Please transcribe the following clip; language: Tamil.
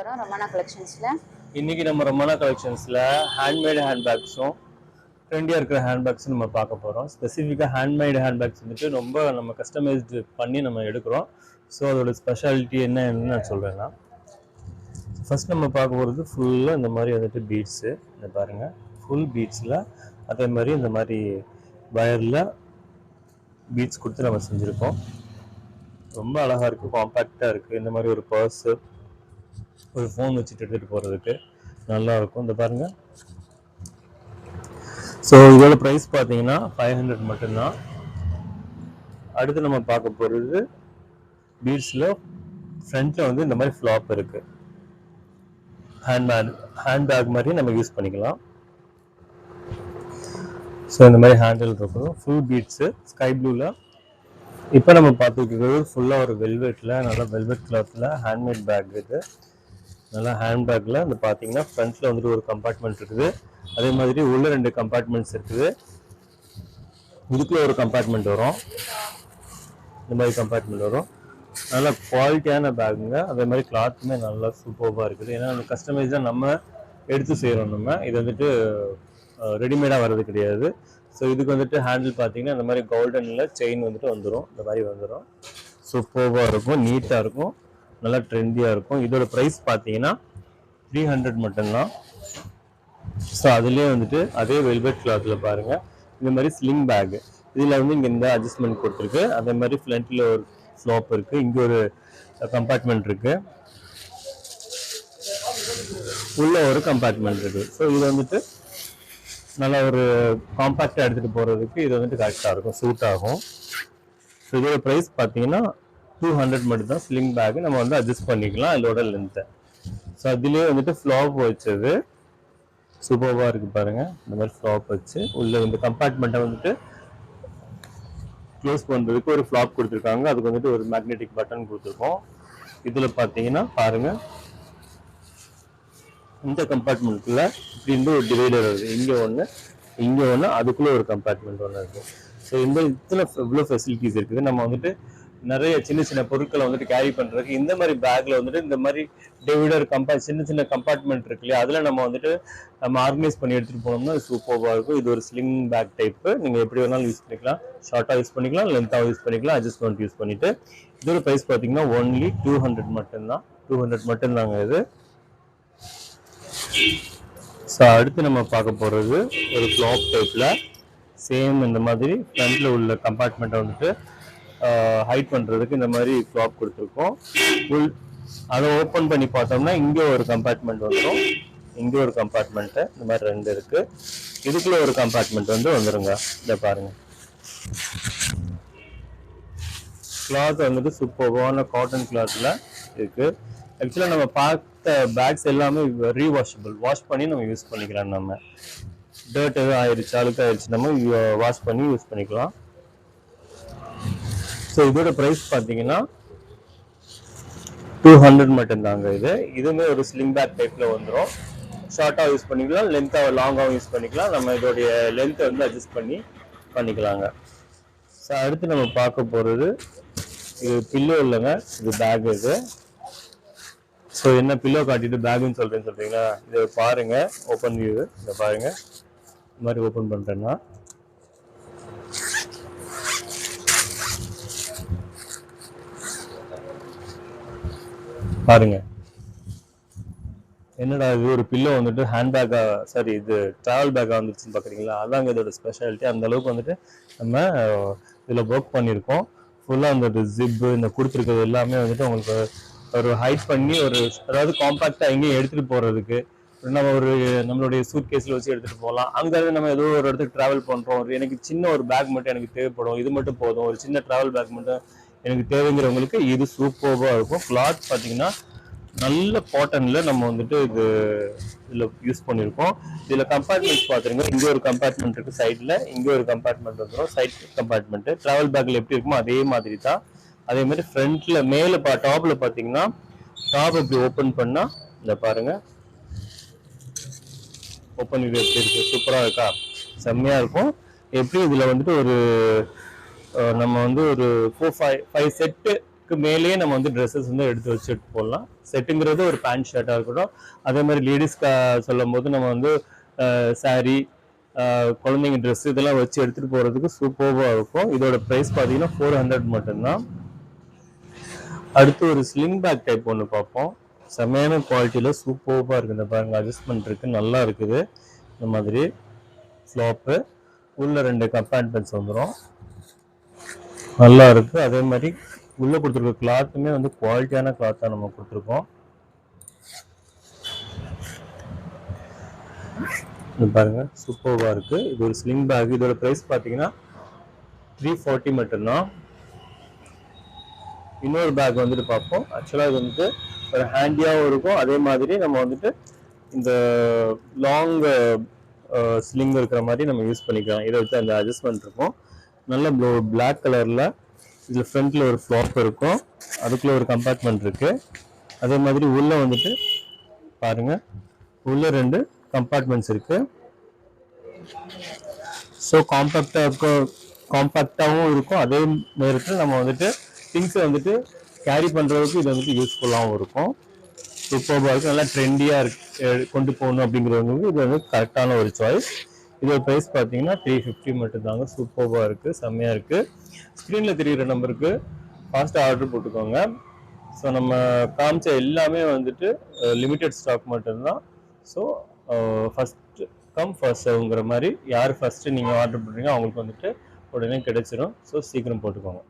போறோம் ரமணா கலெக்ஷன்ஸ்ல. இன்னைக்கு நம்ம ரமணா கலெக்ஷன்ஸ்ல ஹேண்ட்மேட் ஹேண்ட்பேக்ஸும் ட்ரெண்டியாக இருக்கிற ஹேண்ட்பேக்ஸ் நம்ம பார்க்க போகிறோம். ஸ்பெசிஃபிக்காக ஹேண்ட்மேட் ஹேண்ட்பேக்ஸ் வந்துட்டு ரொம்ப நம்ம கஸ்டமைஸ்டு பண்ணி நம்ம எடுக்கிறோம். ஸோ அதோட ஸ்பெஷாலிட்டி என்னன்னு நான் சொல்கிறேன்னா, ஃபர்ஸ்ட் நம்ம பார்க்க போகிறது ஃபுல்லாக இந்த மாதிரி வந்துட்டு பீட்ஸு. இதை பாருங்கள், ஃபுல் பீட்ஸில் அதே மாதிரி இந்த மாதிரி வயரில் பீட்ஸ் கொடுத்து நம்ம செஞ்சுருக்கோம். ரொம்ப அழகாக இருக்குது, காம்பேக்டாக இருக்குது. இந்த மாதிரி ஒரு பர்ஸு, ஒரு ஃபோன் வச்சுட்டு எடுத்துகிட்டு போகிறதுக்கு நல்லாயிருக்கும். இந்த பாருங்கள். ஸோ இதோட ப்ரைஸ் பார்த்தீங்கன்னா 500 மட்டும்தான். அடுத்து நம்ம பார்க்க போகிறது பீட்ஸில் ஃப்ரண்ட்டில் வந்து இந்த மாதிரி ஃப்ளாப் இருக்குது. ஹேண்ட்பேக் மாதிரி நம்ம யூஸ் பண்ணிக்கலாம். ஸோ இந்த மாதிரி ஹேண்டில் இருக்கும். ஃபுல் பீட்ஸு ஸ்கை ப்ளூவில். இப்போ நம்ம பார்த்துக்கிறது ஃபுல்லாக ஒரு வெல்வெட்டில், நல்லா வெல்வெட் கிளாத்தில் ஹேண்ட்மேட் பேக் இது. நல்லா ஹேண்ட்பேக்கில் இந்த பார்த்தீங்கன்னா ஃப்ரண்ட்டில் வந்துட்டு ஒரு கம்பார்ட்மெண்ட் இருக்குது. அதே மாதிரி உள்ள 2 கம்பார்ட்மெண்ட்ஸ் இருக்குது. இதுக்குள்ள ஒரு கம்பார்ட்மெண்ட் வரும், இந்த மாதிரி கம்பார்ட்மெண்ட் வரும். நல்லா குவாலிட்டியான பேக்குங்க. அதே மாதிரி கிளாத்துமே நல்லா சூப்பராக இருக்குது. ஏன்னா அந்த கஸ்டமைஸாக நம்ம எடுத்து செய்கிறோம். நம்ம இது வந்துட்டு ரெடிமேடாக வர்றது கிடையாது. ஸோ இதுக்கு வந்துட்டு ஹேண்டில் பார்த்தீங்கன்னா இந்த மாதிரி கோல்டனில் செயின் வந்துட்டு வந்துடும். இந்த மாதிரி வந்துடும். சூப்பராக இருக்கும், நீட்டாக இருக்கும், நல்லா ட்ரெண்டியாக இருக்கும். இதோட ப்ரைஸ் பார்த்தீங்கன்னா 300 மட்டும்தான். ஸோ அதுலேயே வந்துட்டு அதே வெல்வெட் கிளாத்தில் பாருங்கள், இந்த மாதிரி ஸ்லிங் பேக்கு. இதில் வந்து இங்கே இந்த அட்ஜஸ்ட்மெண்ட் கொடுத்துருக்கு. அதே மாதிரி ஃப்ரண்ட்டில் ஒரு ஃப்ளாப் இருக்குது, இங்கே ஒரு கம்பார்ட்மெண்ட் இருக்குது, உள்ள ஒரு கம்பார்ட்மெண்ட் இருக்குது. ஸோ இது வந்துட்டு நல்லா ஒரு காம்பேக்டாக எடுத்துகிட்டு போகிறதுக்கு இது வந்துட்டு கரெக்டாக இருக்கும், சூட் ஆகும். ஸோ இதோட ப்ரைஸ் பார்த்தீங்கன்னா 200 மட்டும்தான். ஸ்லிங் பேக்கு நம்ம வந்து அட்ஜஸ்ட் பண்ணிக்கலாம் இதோட லென்த்தை. ஸோ அதுலேயே வந்துட்டு ஃப்ளாப் வச்சது சூப்பராக இருக்குது பாருங்கள். இந்த மாதிரி ஃப்ளாப் வச்சு உள்ள இந்த கம்பார்ட்மெண்ட்டை வந்துட்டு க்ளோஸ் பண்ணுறதுக்கு ஒரு ஃப்ளாப் கொடுத்துருக்காங்க. அதுக்கு வந்துட்டு ஒரு மேக்னெட்டிக் பட்டன் கொடுத்துருக்கோம். இதில் பார்த்தீங்கன்னா பாருங்கள், இந்த கம்பார்ட்மெண்ட்டில் இப்படி ஒரு டிவைடர் வருது. இங்கே ஒன்று, அதுக்குள்ளே ஒரு கம்பார்ட்மெண்ட் ஒன்று இருக்குது. ஸோ இவ்வளோ ஃபெசிலிட்டிஸ் இருக்குது. நம்ம வந்துட்டு நிறைய சின்ன சின்ன பொருட்களை வந்துட்டு கேரி பண்ணுறதுக்கு இந்த மாதிரி பேக்கில் வந்துட்டு இந்த மாதிரி டிவைடர் சின்ன சின்ன கம்பார்ட்மெண்ட் இருக்கு இல்லையா, அதில் நம்ம வந்துட்டு நம்ம ஆர்கனைஸ் பண்ணி எடுத்துகிட்டு போனோம்னா அது சூப்பராக இருக்கும். இது ஒரு ஸ்லிங் பேக் டைப்பு. நீங்கள் எப்படி வேணாலும் யூஸ் பண்ணிக்கலாம். ஷார்ட்டாக யூஸ் பண்ணிக்கலாம், லென்த்தாக யூஸ் பண்ணிக்கலாம், அட்ஜஸ்ட்மெண்ட் யூஸ் பண்ணிவிட்டு. இதோட ப்ரைஸ் பார்த்தீங்கன்னா ஒன்லி 200 மட்டும்தான். 200 மட்டும்தாங்க இது. ஸோ அடுத்து நம்ம பார்க்க போகிறது ஒரு ஃப்ளாப் டைப்பில் சேம் இந்த மாதிரி ஃப்ரண்ட்டில் உள்ள கம்பார்ட்மெண்ட்டை வந்துட்டு ஹைட் பண்ணுறதுக்கு இந்த மாதிரி ஃப்ளாப் கொடுத்துருக்கோம். அதை ஓப்பன் பண்ணி பார்த்தோம்னா இங்கே ஒரு கம்பார்ட்மெண்ட் வந்துடும், இங்கே ஒரு கம்பார்ட்மெண்ட்டு, இந்த மாதிரி 2 இருக்குது. இதுக்குள்ளே ஒரு கம்பார்ட்மெண்ட் வந்துருங்க. இதை பாருங்கள், கிளாத் வந்துட்டு சூப்பரான காட்டன் கிளாத்தில் இருக்குது. ஆக்சுவலாக நம்ம பார்த்த பேக்ஸ் எல்லாமே ரீவாஷபிள், வாஷ் பண்ணி நம்ம யூஸ் பண்ணிக்கலாம். நம்ம டர்ட் எதுவும் ஆயிடுச்சு, அழுக்கு ஆயிடுச்சு, நம்ம வாஷ் பண்ணி யூஸ் பண்ணிக்கலாம். ஸோ இதோட ப்ரைஸ் பார்த்தீங்கன்னா 200 மட்டும்தாங்க. இதுவுமே ஒரு ஸ்லிங் பேக் டைப்பில் வந்துடும். ஷார்ட்டாக யூஸ் பண்ணிக்கலாம், லென்த்தாக லாங்காகவும் யூஸ் பண்ணிக்கலாம். நம்ம இதோடைய லென்த்தை வந்து அட்ஜஸ்ட் பண்ணிக்கலாங்க. ஸோ அடுத்து நம்ம பார்க்க போகிறது இது பில்லோ இல்லைங்க, இது பேக். இது ஸோ என்ன பில்லோ காட்டிட்டு பேக்குன்னு சொல்கிறீங்களா? இதை பாருங்கள், ஓப்பன் வியூ. இதை பாருங்கள், இந்த மாதிரி ஓப்பன் பண்ணுறேன்னா பாருங்க, என்னடா இது ஒரு பில்லோ வந்துட்டு ஹேண்ட்பேக்கா, சாரி இது ட்ராவல் பேக்காக வந்துருச்சுன்னு பார்க்குறீங்களா? அதாங்க இதோட ஸ்பெஷாலிட்டி. அந்த அளவுக்கு வந்துட்டு நம்ம இதில் ஒர்க் பண்ணியிருக்கோம். ஃபுல்லாக அந்த ஜிப்பு இந்த கொடுத்துருக்கிறது எல்லாமே வந்துட்டு உங்களுக்கு ஒரு ஹைட் பண்ணி அதாவது காம்பேக்டாக எங்கேயும் எடுத்துகிட்டு போகிறதுக்கு, நம்ம நம்மளுடைய சூட் கேஸில் வச்சு எடுத்துகிட்டு போகலாம். அங்கேருந்து நம்ம ஏதோ ஒரு இடத்துக்கு ட்ராவல் பண்ணுறோம், எனக்கு சின்ன ஒரு பேக் மட்டும் எனக்கு தேவைப்படும், இது மட்டும் போதும், ஒரு சின்ன ட்ராவல் பேக் மட்டும் எனக்கு தேவைங்கிறவங்களுக்கு இது சூப்பராக இருக்கும். கிளாத் பார்த்தீங்கன்னா நல்ல காட்டனில் நம்ம வந்துட்டு இதில் யூஸ் பண்ணியிருக்கோம். இதில் கம்பார்ட்மெண்ட்ஸ் பார்த்துருங்க, இங்கே ஒரு கம்பார்ட்மெண்ட் இருக்குது, சைடில் இங்கே ஒரு கம்பார்ட்மெண்ட் வந்துடும். சைட் கம்பார்ட்மெண்ட்டு ட்ராவல் பேக்கில் எப்படி இருக்குமோ அதே மாதிரி தான். அதே மாதிரி ஃப்ரண்ட்டில் மேலே டாப்பில் பார்த்தீங்கன்னா, டாப் இப்படி ஓப்பன் பண்ணால் இந்த பாருங்கள், ஓப்பன் இது எப்படி இருக்குது, சூப்பராக இருக்கா, செம்மையாக இருக்கும். எப்படி இதில் வந்துட்டு நம்ம வந்து ஒரு 4-5 செட்டு நெக்கு மேலேயே நம்ம வந்து ட்ரெஸ்ஸஸ் வந்து எடுத்து வச்சுட்டு போடலாம். செட்டுங்கிறது ஒரு பேண்ட் ஷர்ட்டாக இருக்கட்டும். அதே மாதிரி லேடிஸ்க்கு சொல்லும் போது நம்ம வந்து சாரீ, குழந்தைங்க ட்ரெஸ் இதெல்லாம் வச்சு எடுத்துகிட்டு போகிறதுக்கு சூப்பராக இருக்கும். இதோட ப்ரைஸ் பார்த்தீங்கன்னா 400 மட்டும்தான். அடுத்து ஒரு ஸ்லிங் பேக் டைப் ஒன்று பார்ப்போம். செமையான குவாலிட்டியில் சூப்பராக இருக்குது. இந்த பாருங்க, அட்ஜஸ்ட்மெண்ட் இருக்குது, நல்லா இருக்குது. இந்த மாதிரி ஃப்ளாப்பு உள்ள 2 கம்பார்ட்மெண்ட்ஸ் வந்துடும், நல்லா இருக்கு. அதே மாதிரி உள்ள கொடுத்துருக்க கிளாத்துமே வந்து குவாலிட்டியான கிளாத்தாக நம்ம கொடுத்துருக்கோம். இது பாருங்க, சூப்பராக இருக்கு. இது ஒரு ஸ்லிங் பேக். இதோட ப்ரைஸ் பார்த்தீங்கன்னா 340 மட்டும்தான். இன்னொரு பேக் வந்துட்டு பார்ப்போம். ஆக்சுவலாக இது வந்துட்டு ஒரு ஹேண்டியாகவும் இருக்கும். அதே மாதிரி நம்ம வந்துட்டு இந்த லாங் ஸ்லிங் இருக்கிற மாதிரி நம்ம யூஸ் பண்ணிக்கலாம். இதை வச்சு அந்த அட்ஜஸ்ட்மெண்ட் இருக்கும். நல்ல பிளாக் கலரில் இதில் ஃப்ரண்ட்டில் ஒரு ஃப்ளாப் இருக்கும், அதுக்குள்ளே ஒரு கம்பார்ட்மெண்ட் இருக்குது. அதே மாதிரி உள்ளே வந்துட்டு பாருங்கள், உள்ளே 2 கம்பார்ட்மெண்ட்ஸ் இருக்குது. ஸோ காம்பேக்டாகவும் இருக்கும். அதே நேரத்தில் நம்ம வந்துட்டு திங்ஸை வந்துட்டு கேரி பண்ணுறதுக்கு இது வந்துட்டு யூஸ்ஃபுல்லாகவும் இருக்கும். சூப்பராக இருக்குது. நல்லா ட்ரெண்டியாக கொண்டு போகணும் அப்படிங்கிறவங்களுக்கு இது வந்து கரெக்டான ஒரு சாய்ஸ். இதோட ப்ரைஸ் பார்த்தீங்கன்னா 350 மட்டும்தாங்க. சூப்பராக இருக்குது, செம்மையாக இருக்குது. ஸ்க்ரீனில் தெரிகிற நம்பருக்கு ஃபாஸ்ட்டாக ஆர்டர் போட்டுக்கோங்க. ஸோ நம்ம காமிச்ச எல்லாமே வந்துட்டு லிமிட்டட் ஸ்டாக் மட்டும்தான். ஸோ ஃபஸ்ட்டு கம் ஃபர்ஸ்ட் சர்வ்ங்கிற மாதிரி, யார் ஃபஸ்ட்டு நீங்கள் ஆர்டர் பண்ணுறீங்க அவங்களுக்கு வந்துட்டு உடனே கிடைச்சிடும். ஸோ சீக்கிரம் போட்டுக்கோங்க.